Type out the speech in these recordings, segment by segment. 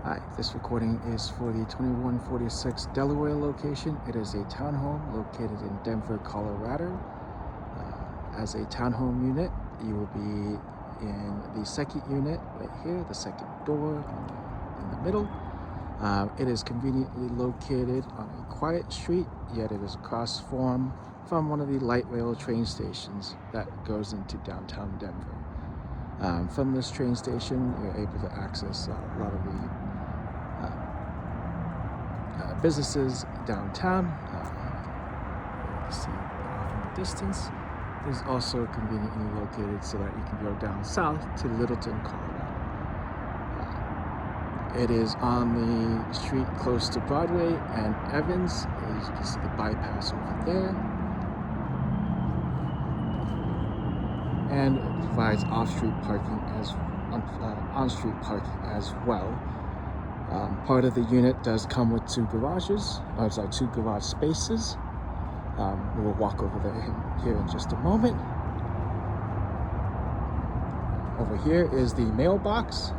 Hi, this recording is for the 2146 Delaware location. It is a townhome located in Denver, Colorado. As a townhome unit, you will be in the second unit right here, the second door in the middle. It is conveniently located on a quiet street, yet it is across from one of the light rail train stations that goes into downtown Denver. From this train station, you're able to access a lot of the businesses downtown. You can see off in the distance. It is also conveniently located so that you can go down south to Littleton, Colorado. It is on the street close to Broadway and Evans. As you can see the bypass over there. And it provides off-street parking on-street parking as well. Part of the unit does come with two garage spaces. We'll walk over there here in just a moment. Over here is the mailbox.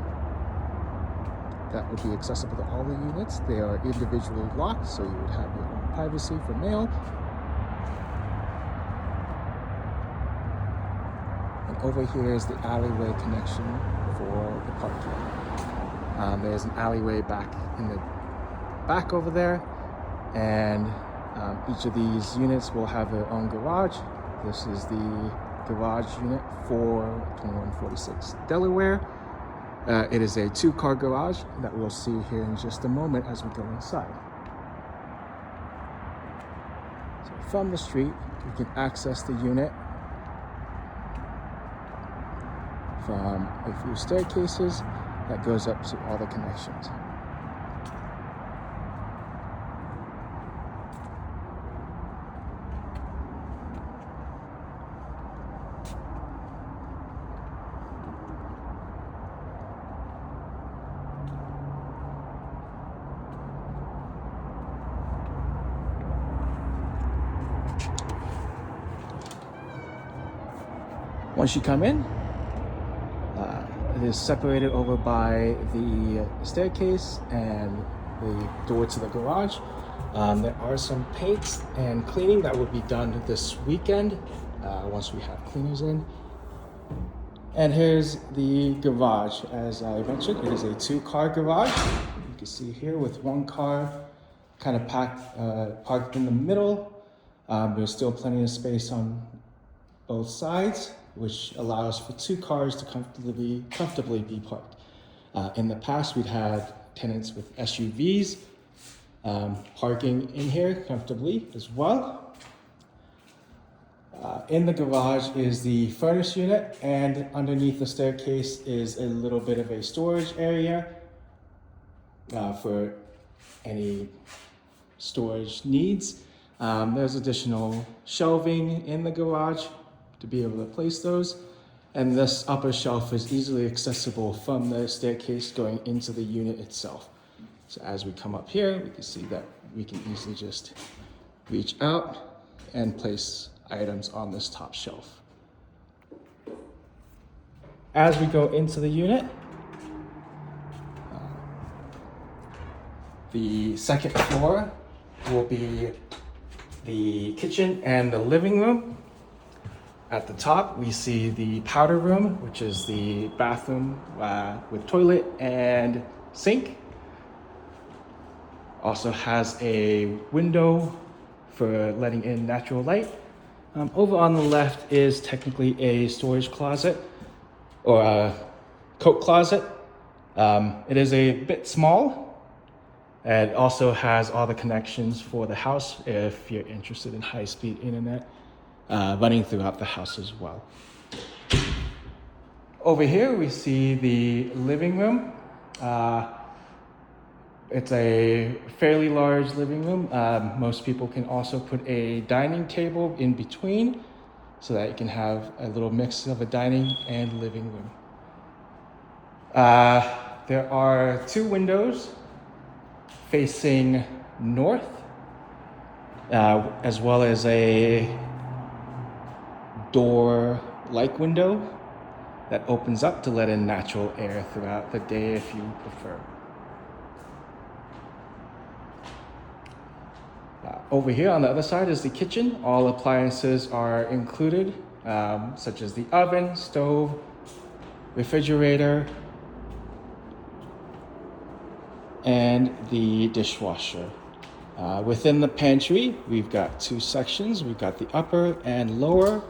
That would be accessible to all the units. They are individually locked, so you would have your own privacy for mail. And over here is the alleyway connection for the parking. There's an alleyway back in the back over there, and each of these units will have their own garage. This is the garage unit for 2146 Delaware. It is a two-car garage that we'll see here in just a moment as we go inside. So from the street, you can access the unit from a few staircases that goes up to all the connections. Once you come in, it is separated over by the staircase and the door to the garage. There are some paints and cleaning that will be done this weekend once we have cleaners in. And here's the garage. As I mentioned, it is a two-car garage. You can see here with one car kind of parked in the middle. There's still plenty of space on both sides, which allows for two cars to comfortably be parked. In the past, we'd had tenants with SUVs parking in here comfortably as well. In the garage is the furnace unit, and underneath the staircase is a little bit of a storage area for any storage needs. There's additional shelving in the garage to be able to place those. And this upper shelf is easily accessible from the staircase going into the unit itself. So as we come up here, we can see that we can easily just reach out and place items on this top shelf. As we go into the unit, the second floor will be the kitchen and the living room. At the top, we see the powder room, which is the bathroom with toilet and sink. Also has a window for letting in natural light. Over on the left is technically a storage closet or a coat closet. It is a bit small. It also has all the connections for the house if you're interested in high-speed internet running throughout the house as well. Over here we see the living room. It's a fairly large living room. Most people can also put a dining table in between so that you can have a little mix of a dining and living room. There are two windows facing north, as well as a door-like window that opens up to let in natural air throughout the day if you prefer. Over here on the other side is the kitchen. All appliances are included, such as the oven, stove, refrigerator, and the dishwasher. Within the pantry, we've got two sections. We've got the upper and lower.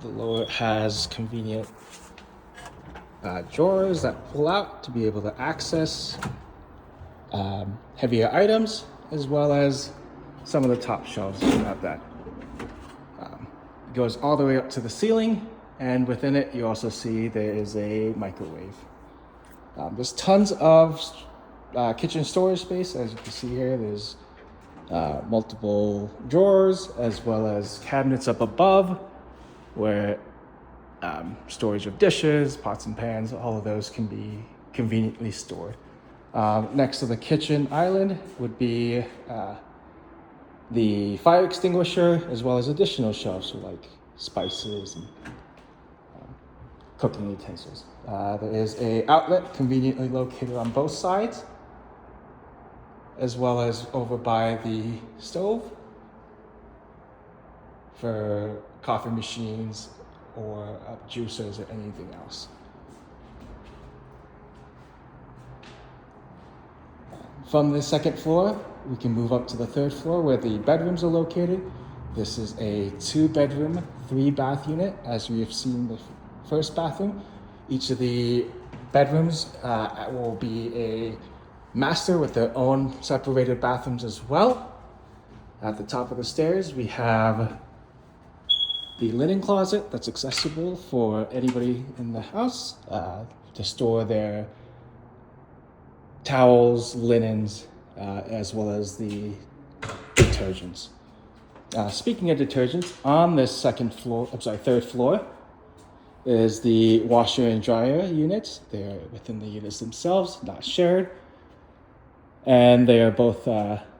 The lower has convenient drawers that pull out to be able to access heavier items, as well as some of the top shelves have that. It goes all the way up to the ceiling, and within it you also see there is a microwave. There's tons of kitchen storage space. As you can see here, there's multiple drawers as well as cabinets up above where storage of dishes, pots and pans, all of those can be conveniently stored. Next to the kitchen island would be the fire extinguisher, as well as additional shelves for like spices and cooking utensils. There is an outlet conveniently located on both sides, as well as over by the stove for coffee machines or juicers or anything else. From the second floor, we can move up to the third floor where the bedrooms are located. This is a 2-bedroom, 3-bath unit, as we have seen the first bathroom. Each of the bedrooms will be a master with their own separated bathrooms as well. At the top of the stairs, we have the linen closet that's accessible for anybody in the house to store their towels, linens, as well as the detergents. Speaking of detergents, on this third floor is the washer and dryer units. They're within the units themselves, not shared. And they are both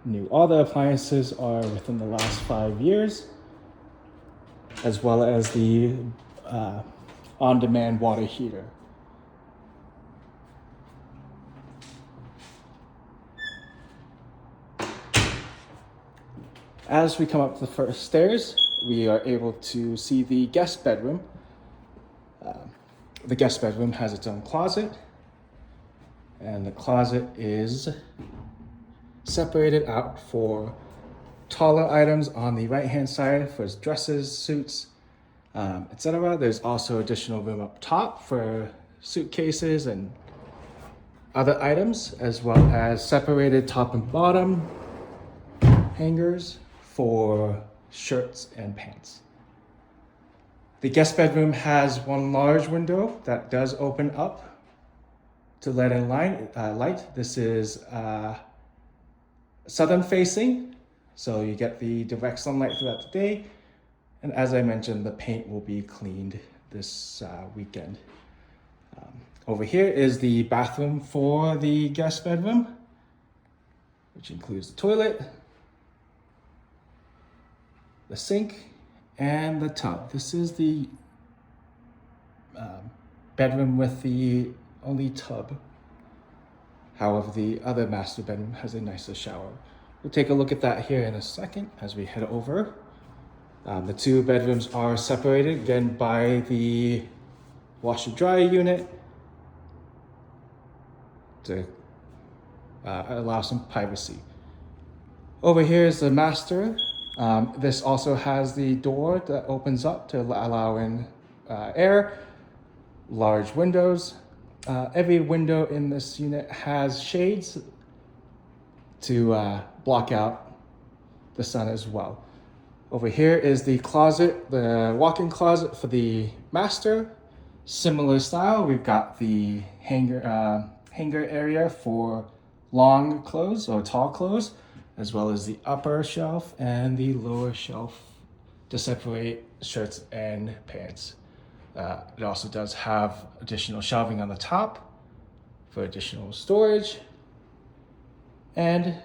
new. All the appliances are within the last 5 years, as well as the on-demand water heater. As we come up the first stairs, we are able to see the guest bedroom. The guest bedroom has its own closet, and the closet is separated out for taller items on the right-hand side for dresses, suits, etc. There's also additional room up top for suitcases and other items, as well as separated top and bottom hangers for shirts and pants. The guest bedroom has one large window that does open up to let in light. This is southern facing, so you get the direct sunlight throughout the day. And as I mentioned, the paint will be cleaned this weekend. Over here is the bathroom for the guest bedroom, which includes the toilet, the sink, and the tub. This is the bedroom with the only tub. However, the other master bedroom has a nicer shower. We'll take a look at that here in a second as we head over. The 2 bedrooms are separated again by the washer dryer unit to allow some privacy. Over here is the master. This also has the door that opens up to allow in air, large windows. Every window in this unit has shades to block out the sun as well. Over here is the closet, the walk-in closet for the master. Similar style, we've got the hanger area for long clothes or tall clothes, as well as the upper shelf and the lower shelf to separate shirts and pants. It also does have additional shelving on the top for additional storage, and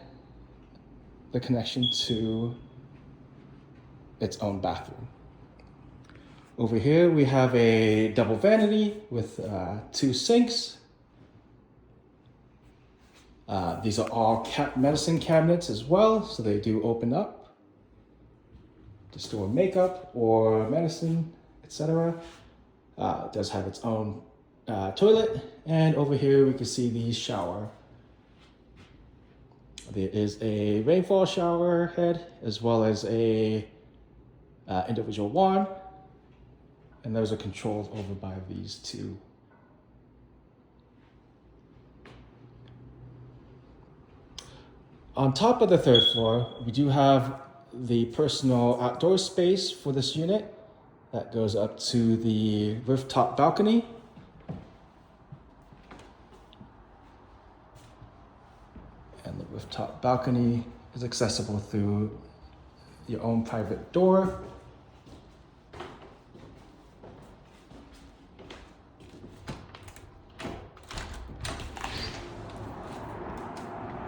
the connection to its own bathroom. Over here we have a double vanity with 2 sinks, These are all medicine cabinets as well, so they do open up to store makeup or medicine, etc. It does have its own toilet, and over here we can see the shower. There is a rainfall shower head as well as a individual wand, and those are controlled over by these two. On top of the third floor, we do have the personal outdoor space for this unit that goes up to the rooftop balcony. And the rooftop balcony is accessible through your own private door.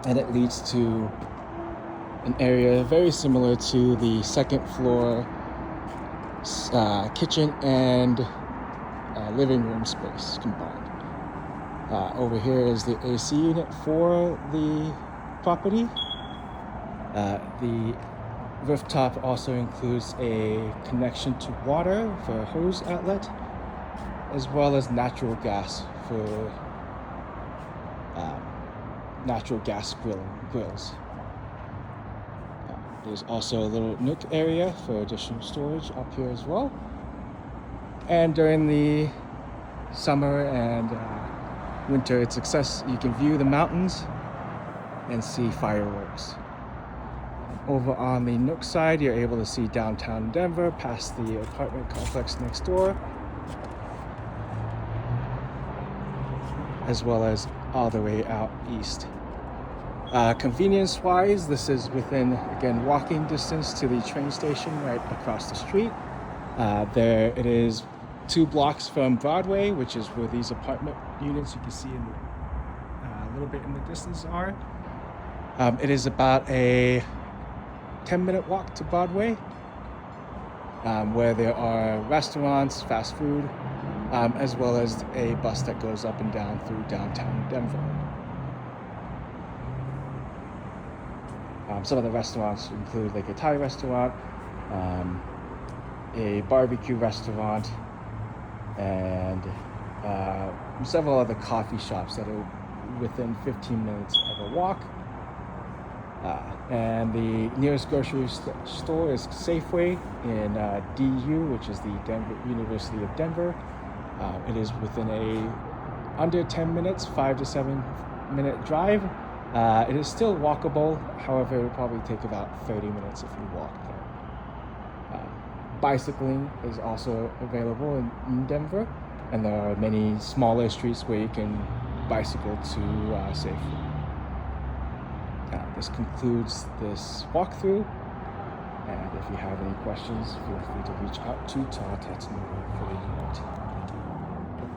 And it leads to an area very similar to the second floor kitchen and living room space combined. Over here is the AC unit for the property. The rooftop also includes a connection to water for a hose outlet, as well as natural gas for natural gas grills. There's also a little nook area for additional storage up here as well. And during the summer and winter, you can view the mountains and see fireworks. Over on the nook side, you're able to see downtown Denver past the apartment complex next door, as well as all the way out east. Convenience-wise, this is within, again, walking distance to the train station right across the street. There it is 2 blocks from Broadway, which is where these apartment units you can see in a little bit in the distance are. It is about a 10-minute walk to Broadway, where there are restaurants, fast food, as well as a bus that goes up and down through downtown Denver. Some of the restaurants include like a Thai restaurant, a barbecue restaurant, and several other coffee shops that are within 15 minutes of a walk. And the nearest grocery store is Safeway in DU, which is the University of Denver. It is within under 10 minutes, 5 to 7 minute drive. It is still walkable, however, it will probably take about 30 minutes if you walk there. Bicycling is also available in Denver, and there are many smaller streets where you can bicycle to safely. This concludes this walkthrough, and if you have any questions, feel free to reach out to Todd Tetzenberger for the unit.